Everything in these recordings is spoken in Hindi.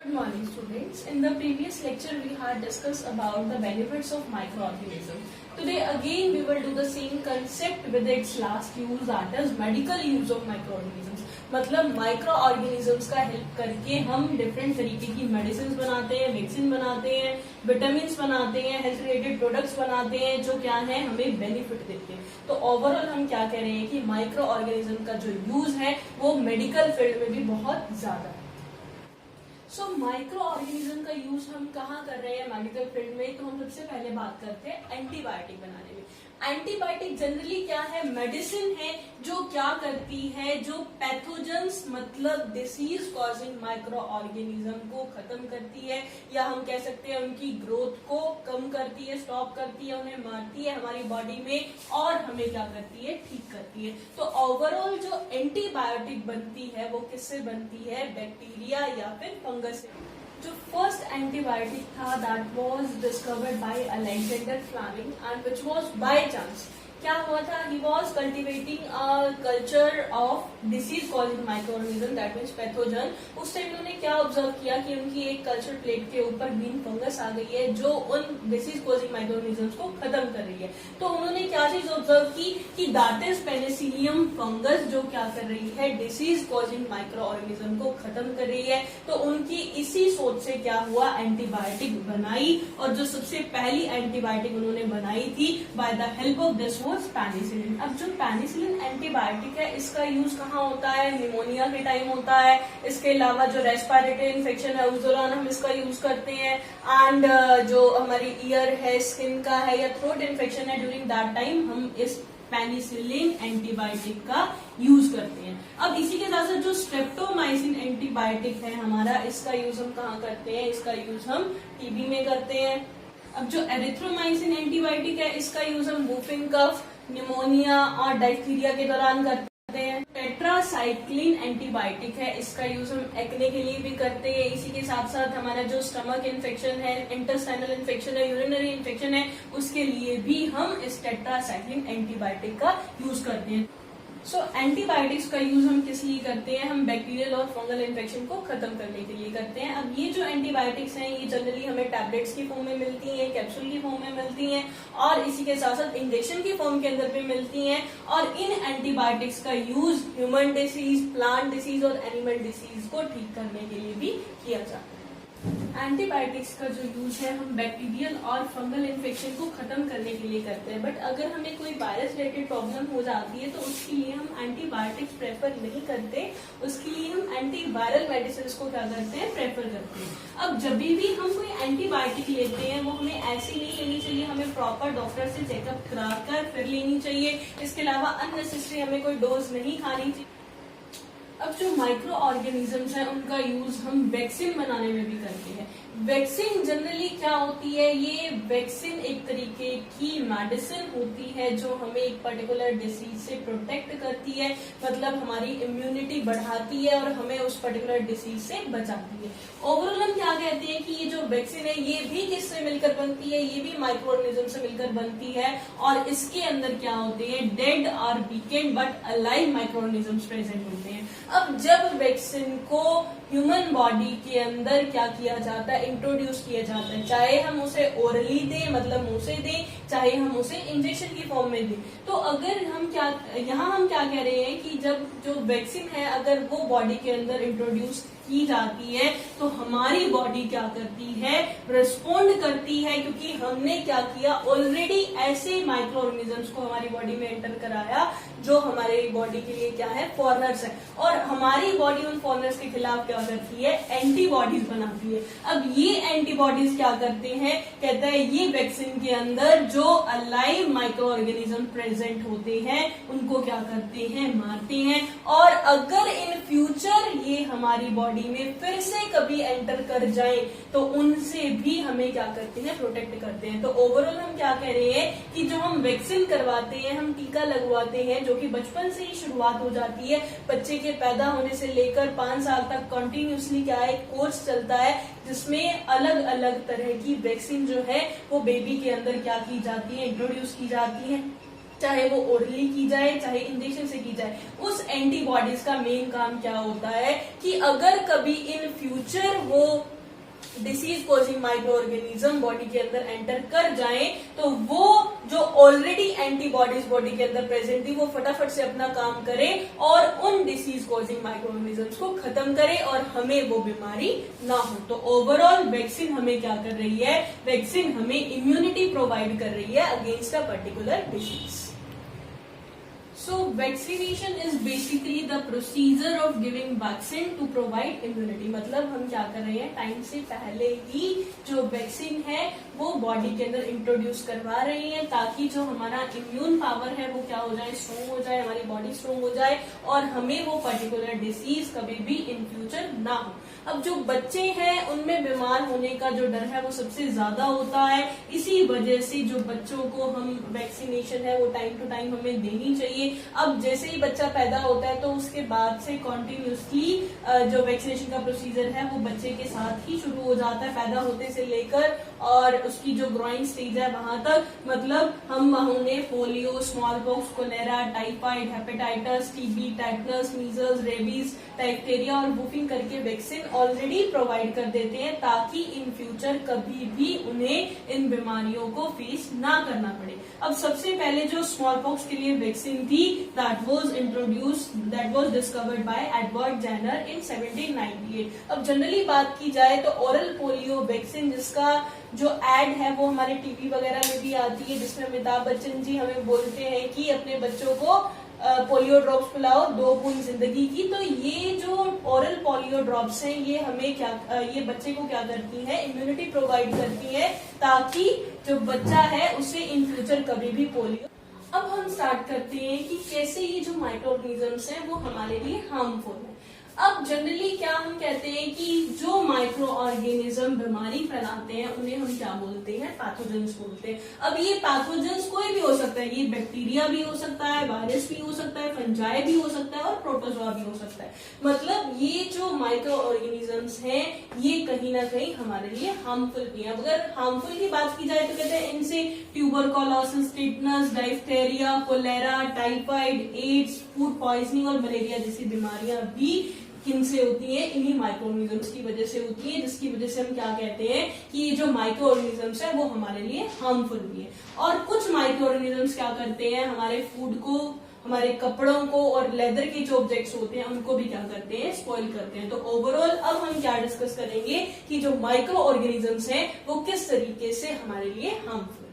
Good morning, students. In the previous lecture, we had discussed about the benefits of microorganisms. Today, again, we will do the same concept with its last use, that is medical use of microorganisms. मतलब माइक्रो ऑर्गेनिजम्स का हेल्प करके हम डिफरेंट तरीके की मेडिसिन बनाते हैं, वैक्सीन बनाते हैं, विटामिन बनाते हैं, हेल्थ रिलेटेड प्रोडक्ट्स बनाते हैं जो क्या है हमें बेनिफिट देते हैं. तो ओवरऑल हम क्या कह रहे हैं कि माइक्रो ऑर्गेनिज्म का जो यूज है वो मेडिकल फील्ड में भी बहुत ज्यादा है. सो माइक्रो ऑर्गेनिज्म का यूज हम कहाँ कर रहे हैं मेडिकल फील्ड में. तो हम सबसे पहले बात करते हैं एंटीबायोटिक बनाने में. एंटीबायोटिक जनरली क्या है, मेडिसिन है जो क्या करती है, जो पैथोजेंस मतलब डिसीज कॉजिंग माइक्रो ऑर्गेनिज्म को खत्म करती है, या हम कह सकते हैं उनकी ग्रोथ को कम करती है, स्टॉप करती है, उन्हें मारती है हमारी बॉडी में और हमें क्या करती है, ठीक करती है. तो ओवरऑल जो एंटीबायोटिक बनती है वो किससे बनती है, बैक्टीरिया या फिर फंगस से. जो फर्स्ट एंटीबायोटिक था that was discovered by Alexander Fleming and which was by chance. क्या हुआ था, he was cultivating a culture of disease causing microorganism that means pathogen. उस टाइम उन्होंने क्या ऑब्जर्व किया कि उनकी एक कल्चर प्लेट के ऊपर ग्रीन फंगस आ गई है जो उन डिसीज कॉजिंग माइक्रोऑर्गेनिज्म्स को खत्म कर रही है. तो उन्होंने क्या चीज ऑब्जर्व की कि दैट इज पेनिसिलियम फंगस जो क्या कर रही है, डिसीज कॉजिंग माइक्रोऑर्गेनिज्म को खत्म कर रही है. तो उनकी इसी सोच से क्या हुआ, एंटीबायोटिक बनाई. और जो सबसे पहली एंटीबायोटिक उन्होंने बनाई थी by the help of this penicillin. अब जो पेनिसिलिन एंटीबायोटिक है इसका यूज कहाँ होता है, निमोनिया के टाइम होता है. इसके अलावा जो रेस्पिरेटरी इन्फेक्शन है उस दौरान हम इसका यूज करते हैं. एंड जो हमारी ईयर है, स्किन का है या थ्रोट इन्फेक्शन है, ड्यूरिंग दैट टाइम हम इस पेनिसिलिन एंटीबायोटिक का यूज करते हैं. अब इसी के साथ साथ जो स्ट्रेप्टोमाइसिन एंटीबायोटिक है हमारा, इसका यूज हम कहाँ करते हैं, इसका यूज हम टीबी में करते हैं. अब जो एरिथ्रोमाइसिन एंटीबायोटिक है इसका यूज हम वूफिंग कफ, निमोनिया और डायथीरिया के दौरान करते हैं. टेट्रासाइक्लिन एंटीबायोटिक है, इसका यूज हम एक्ने के लिए भी करते हैं. इसी के साथ साथ हमारा जो स्टमक इन्फेक्शन है, इंटेस्टाइनल इन्फेक्शन है, यूरिनरी इन्फेक्शन है, उसके लिए भी हम इस टेट्रासाइक्लिन एंटीबायोटिक का यूज करते हैं. सो एंटीबायोटिक्स का यूज हम किस लिए करते हैं, हम बैक्टीरियल और फंगल इन्फेक्शन को खत्म करने के लिए करते हैं. अब ये जो एंटीबायोटिक्स हैं ये जनरली हमें टैबलेट्स की फॉर्म में मिलती हैं, कैप्सूल की फॉर्म में मिलती हैं और इसी के साथ साथ इंजेक्शन की फॉर्म के अंदर भी मिलती हैं. और इन एंटीबायोटिक्स का use human disease, plant disease और एनिमल डिसीज को ठीक करने के लिए भी किया जाता है. एंटीबायोटिक्स का जो यूज है हम बैक्टीरियल और फंगल इन्फेक्शन को खत्म करने के लिए करते हैं. बट अगर हमें कोई वायरस रिलेटेड प्रॉब्लम हो जाती है तो उसके लिए हम एंटीबायोटिक्स प्रेफर नहीं करते. उसके लिए हम एंटीवायरल मेडिसिन को क्या करते हैं, प्रेफर करते हैं. अब जब भी हम कोई एंटीबायोटिक लेते हैं वो हमें ऐसी नहीं लेनी चाहिए, हमें प्रॉपर डॉक्टर से चेकअप कराकर फिर लेनी चाहिए. इसके अलावा अननेसेसरी हमें कोई डोज नहीं खानी चाहिए. अब जो माइक्रो ऑर्गेनिजम्स हैं उनका यूज हम वैक्सीन बनाने में भी करते हैं. वैक्सीन जनरली क्या होती है, ये वैक्सीन एक तरीके की मेडिसिन होती है जो हमें एक पर्टिकुलर डिसीज से प्रोटेक्ट करती है, मतलब हमारी इम्यूनिटी बढ़ाती है और हमें उस पर्टिकुलर डिसीज से बचाती है. ओवरऑल हम क्या कहते हैं कि ये जो वैक्सीन है ये भी किससे मिलकर बनती है, ये भी माइक्रो ऑर्गेनिज्म से मिलकर बनती है. और इसके अंदर क्या होते हैं, डेड और weekend but alive micro organisms present होते हैं. अब जब वैक्सीन को ह्यूमन बॉडी के अंदर क्या किया जाता है, इंट्रोड्यूस किया जाता है, चाहे हम उसे ओरली दें मतलब मुंह से दें, चाहे हम उसे इंजेक्शन की फॉर्म में दें. तो अगर हम क्या यहाँ हम क्या कह रहे हैं कि जब जो वैक्सीन है अगर वो बॉडी के अंदर इंट्रोड्यूस की जाती है तो हमारी बॉडी क्या करती है, रिस्पोंड करती है, क्योंकि हमने क्या किया, ऑलरेडी ऐसे माइक्रो ऑर्गेनिजम्स को हमारी बॉडी में एंटर कराया जो हमारे बॉडी के लिए क्या है, फॉरेनर्स है. और हमारी बॉडी उन फॉरेनर्स के खिलाफ क्या करती है, एंटीबॉडीज बनाती है. अब ये एंटीबॉडीज क्या करते हैं, कहता है ये वैक्सीन के अंदर जो अलाइव माइक्रो ऑर्गेनिज्म प्रेजेंट होते हैं उनको क्या करते हैं, मारते हैं. और अगर इन फ्यूचर ये हमारी बॉडी में फिर से कभी एंटर कर जाए तो उनसे भी हमें क्या करते हैं, प्रोटेक्ट करते हैं. तो ओवरऑल हम क्या कह रहे हैं कि जो हम वैक्सीन करवाते हैं, हम टीका लगवाते हैं जो कि बचपन से ही शुरुआत हो जाती है, बच्चे के पैदा होने से लेकर 5 साल तक कंटिन्यूसली क्या है, कोर्स चलता है जिसमें अलग अलग तरह की वैक्सीन जो है वो बेबी के अंदर क्या की जाती है, इंट्रोड्यूस की जाती है. चाहे वो ओरली की जाए चाहे इंजेक्शन से की जाए, उस एंटीबॉडीज का मेन काम क्या होता है कि अगर कभी इन फ्यूचर वो disease causing micro organism body के अंदर एंटर कर जाए तो वो जो ऑलरेडी एंटीबॉडीज बॉडी के अंदर प्रेजेंट थी वो फटाफट से अपना काम करे और उन डिसीज कॉजिंग माइक्रो ऑर्गेनिजम्स को खत्म करे और हमें वो बीमारी ना हो। तो ओवरऑल वैक्सीन हमें क्या कर रही है, वैक्सीन हमें इम्यूनिटी प्रोवाइड कर रही है against a particular disease. So vaccination is basically the procedure of giving vaccine to provide immunity। मतलब हम क्या कर रहे हैं, टाइम से पहले ही जो वैक्सीन है वो बॉडी के अंदर इंट्रोड्यूस करवा रही है ताकि जो हमारा इम्यून पावर है वो क्या हो जाए, स्ट्रोंग हो जाए, हमारी बॉडी स्ट्रोंग हो जाए और हमें वो पर्टिकुलर डिसीज कभी भी इन फ्यूचर ना हो। अब जो बच्चे हैं उनमें बीमार होने का जो डर है वो सबसे ज्यादा होता है, इसी वजह से जो बच्चों को हम वैक्सीनेशन है वो टाइम टू टाइम हमें देनी चाहिए। अब जैसे ही बच्चा पैदा होता है तो उसके बाद से कॉन्टिन्यूसली जो वैक्सीनेशन का प्रोसीजर है वो बच्चे के साथ ही शुरू हो जाता है, पैदा होते से लेकर और उसकी जो ग्रोइंग स्टेज है वहां तक। मतलब हम उन्हें polio, small pox, cholera, typhoid, hepatitis, TB, tetanus, measles, rabies, diphtheria और वुफिंग करके वैक्सीन ऑलरेडी प्रोवाइड कर देते हैं ताकि इन फ्यूचर कभी भी उन्हें इन बीमारियों को फेस ना करना पड़े। अब सबसे पहले जो स्मॉल पॉक्स के लिए वैक्सीन थी that was discovered by Edward Jenner in 1798। अब जनरली बात की जाए तो ओरल पोलियो वैक्सीन जिसका जो एड है वो हमारे टीवी वगैरह में भी आती है, जिसमें अमिताभ बच्चन जी हमें बोलते हैं कि अपने बच्चों को पोलियो ड्रॉप्स पिलाओ, 2 बूंद जिंदगी की। तो ये जो ओरल पोलियो ड्रॉप्स हैं ये हमें क्या, ये बच्चे को क्या करती है, इम्यूनिटी प्रोवाइड करती है ताकि जो बच्चा है उसे इन फ्यूचर कभी भी पोलियो। अब हम स्टार्ट करते हैं कि कैसे ये जो माइक्रो ऑर्गेनिजम्स हैं वो हमारे लिए हार्मफुल है। अब जनरली क्या हम कहते हैं कि जो माइक्रो ऑर्गेनिज्म बीमारी फैलाते हैं उन्हें हम क्या बोलते हैं, पैथोजेंस बोलते हैं। अब ये पैथोजेंस कोई भी हो सकता है, ये बैक्टीरिया भी हो सकता है, वायरस भी हो सकता है, फंजाई भी हो सकता है और प्रोटोजोआ भी हो सकता है। मतलब ये जो माइक्रो ऑर्गेनिजम्स हैं ये कहीं ना कहीं हमारे लिए हार्मफुल भी है। अगर हार्मफुल की बात की जाए तो कहते हैं इनसे tuberculosis, tetanus, diphtheria, cholera, typhoid, AIDS, food poisoning और मलेरिया जैसी बीमारियां भी किनसे होती है, इन्हीं माइक्रो ऑर्गेनिजम्स की वजह से होती है, जिसकी वजह से हम क्या कहते हैं कि ये जो माइक्रो ऑर्गेनिजम्स है वो हमारे लिए हार्मफुल भी है। और कुछ माइक्रो ऑर्गेनिजम्स क्या करते हैं, हमारे फूड को, हमारे कपड़ों को और लेदर के जो ऑब्जेक्ट्स होते हैं उनको भी क्या करते हैं, स्पॉइल करते हैं। तो ओवरऑल अब हम क्या डिस्कस करेंगे कि जो माइक्रो ऑर्गेनिजम्स हैं वो किस तरीके से हमारे लिए हार्मफुल।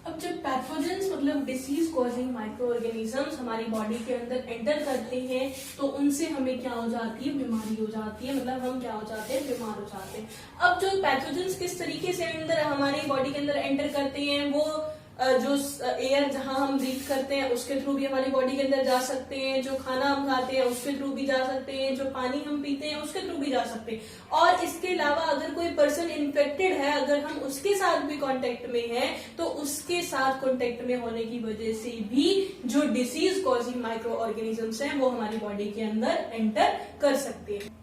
अब जब पैथोजेंस मतलब डिसीज कॉजिंग माइक्रो ऑर्गेनिजम्स हमारी बॉडी के अंदर एंटर करते हैं तो उनसे हमें क्या हो जाती है, बीमारी हो जाती है। मतलब हम क्या हो जाते हैं, बीमार हो जाते हैं। अब जो पैथोजेंस किस तरीके से अंदर हमारी बॉडी के अंदर एंटर करते हैं, वो जो एयर जहां हम ब्रीथ करते हैं उसके थ्रू भी हमारी बॉडी के अंदर जा सकते हैं, जो खाना हम खाते हैं उसके थ्रू भी जा सकते हैं, जो पानी हम पीते हैं उसके थ्रू भी जा सकते हैं। और इसके अलावा अगर कोई पर्सन इन्फेक्टेड है, अगर हम उसके साथ भी कांटेक्ट में हैं तो उसके साथ कांटेक्ट में होने की वजह से भी जो डिसीज कॉजिंग माइक्रो ऑर्गेनिजम्स हैं वो हमारी बॉडी के अंदर एंटर कर सकते हैं।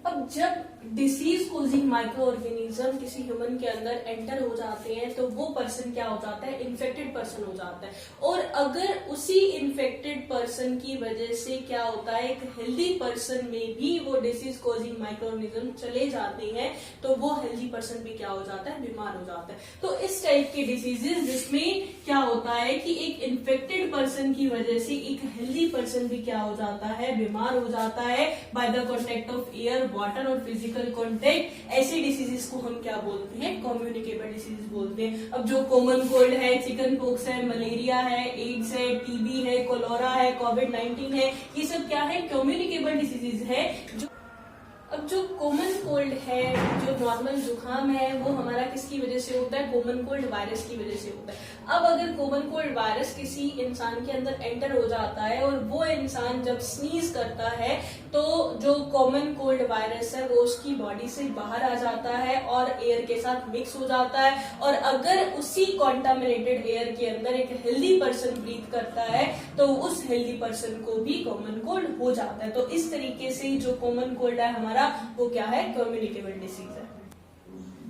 अब जब डिसीज कॉजिंग माइक्रो ऑर्गेनिज्म किसी ह्यूमन के अंदर एंटर हो जाते हैं तो वो पर्सन क्या हो जाता है, इन्फेक्टेड पर्सन हो जाता है। और अगर उसी इन्फेक्टेड पर्सन की वजह से क्या होता है, एक हेल्दी पर्सन में भी वो डिसीज कॉजिंग माइक्रो ऑर्गेनिज्म चले जाते हैं तो वो हेल्दी पर्सन भी क्या हो जाता है, बीमार हो जाता है। तो इस टाइप के डिसीजेस जिसमें क्या होता है कि एक इन्फेक्टेड पर्सन की वजह से एक हेल्दी पर्सन भी क्या हो जाता है, बीमार हो जाता है by the contact of air, water और फिजिकल कॉन्टेक्ट। ऐसे डिसीजेस को हम क्या बोलते हैं, कम्युनिकेबल डिसीज बोलते हैं। अब जो कॉमन कोल्ड है, चिकन पॉक्स है, मलेरिया है, एड्स है, टीबी है, कोलेरा है, कोविड-19 है, ये सब क्या है, कम्युनिकेबल डिसीजेज है। अब जो कॉमन कोल्ड है, जो नॉर्मल जुकाम है, वो हमारा किसकी वजह से होता है, कॉमन कोल्ड वायरस की वजह से होता है। अब अगर कॉमन कोल्ड वायरस किसी इंसान के अंदर एंटर हो जाता है और वो इंसान जब स्नीज करता है तो जो कॉमन कोल्ड वायरस है वो उसकी बॉडी से बाहर आ जाता है और एयर के साथ मिक्स हो जाता है। और अगर उसी कॉन्टामिनेटेड एयर के अंदर एक हेल्दी पर्सन ब्रीथ करता है तो उस हेल्दी पर्सन को भी कॉमन कोल्ड हो जाता है। तो इस तरीके से जो कॉमन कोल्ड है हमारा वो क्या है, कम्युनिकेबल डिसीज है।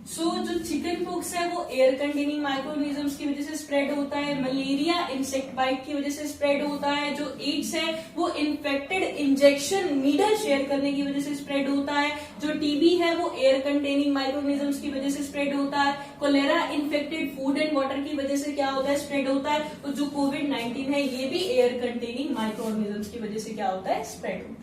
जो चिकन पॉक्स है वो एयर कंटेनिंग माइक्रोऑर्गेनिजम्स की वजह से स्प्रेड होता है, मलेरिया इंसेक्ट बाइट की वजह से स्प्रेड होता है, जो एड्स है वो इन्फेक्टेड इंजेक्शन नीडल शेयर करने की वजह से स्प्रेड होता है, जो टीबी है वो एयर कंटेनिंग माइक्रोऑर्गेनिजम्स की वजह से स्प्रेड होता है, cholera infected food and water की वजह से क्या होता है, स्प्रेड होता है, और जो कोविड-19 है ये भी एयर कंटेनिंग माइक्रोऑर्गेनिजम्स की वजह से क्या होता है, स्प्रेड होता है।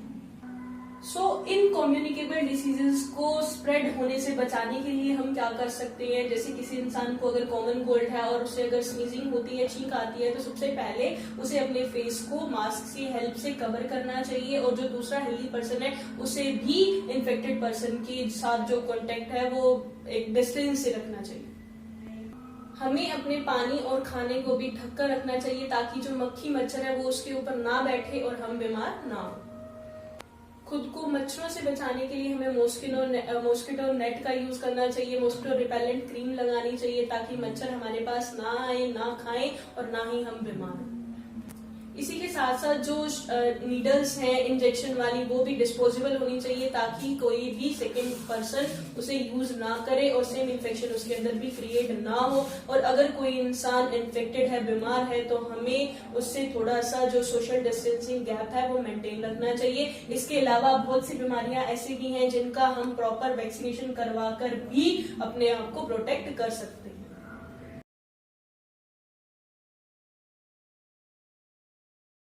इन कम्युनिकेबल डिसीजेस को स्प्रेड होने से बचाने के लिए हम क्या कर सकते हैं, जैसे किसी इंसान को अगर कॉमन कोल्ड है और उसे अगर स्नीजिंग होती है, छींक आती है, तो सबसे पहले उसे अपने फेस को मास्क की हेल्प से कवर करना चाहिए, और जो दूसरा हेल्दी पर्सन है उसे भी इन्फेक्टेड पर्सन के साथ जो कॉन्टेक्ट है वो एक डिस्टेंस से रखना चाहिए। हमें अपने पानी और खाने को भी ढक कर रखना चाहिए ताकि जो मक्खी मच्छर है वो उसके ऊपर ना बैठे और हम बीमार ना हो। खुद को मच्छरों से बचाने के लिए हमें मॉस्किटो नेट का यूज करना चाहिए, मॉस्किटो रिपेलेंट क्रीम लगानी चाहिए ताकि मच्छर हमारे पास ना आए, ना खाएं और ना ही हम बीमार हों। इसी के साथ साथ जो नीडल्स हैं इंजेक्शन वाली वो भी डिस्पोजेबल होनी चाहिए ताकि कोई भी सेकंड पर्सन उसे यूज ना करे और सेम इन्फेक्शन उसके अंदर भी क्रिएट ना हो। और अगर कोई इंसान इन्फेक्टेड है, बीमार है, तो हमें उससे थोड़ा सा जो सोशल डिस्टेंसिंग गैप है वो मेंटेन रखना चाहिए। इसके अलावा बहुत सी बीमारियां ऐसी भी हैं जिनका हम प्रॉपर वैक्सीनेशन करवा कर भी अपने आप को प्रोटेक्ट कर सकते हैं।